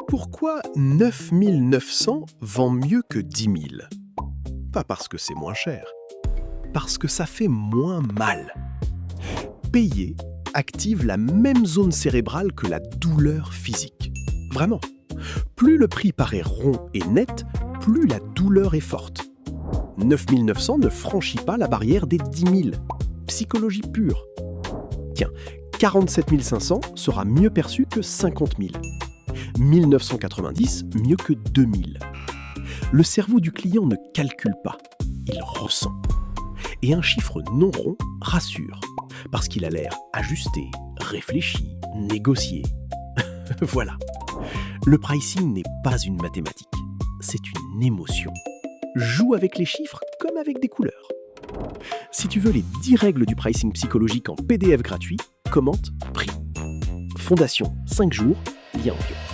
Pourquoi 9900 vend mieux que 10 000? Pas parce que c'est moins cher, parce que ça fait moins mal. Payer active la même zone cérébrale que la douleur physique. Vraiment. Plus le prix paraît rond et net, plus la douleur est forte. 9900 ne franchit pas la barrière des 10 000. Psychologie pure. Tiens, 47 500 sera mieux perçu que 50 000. 1990 mieux que 2000. Le cerveau du client ne calcule pas, il ressent. Et un chiffre non rond rassure, parce qu'il a l'air ajusté, réfléchi, négocié. Voilà. Le pricing n'est pas une mathématique, c'est une émotion. Joue avec les chiffres comme avec des couleurs. Si tu veux les 10 règles du pricing psychologique en PDF gratuit, commente prix. Fondation 5 jours, lien en bio.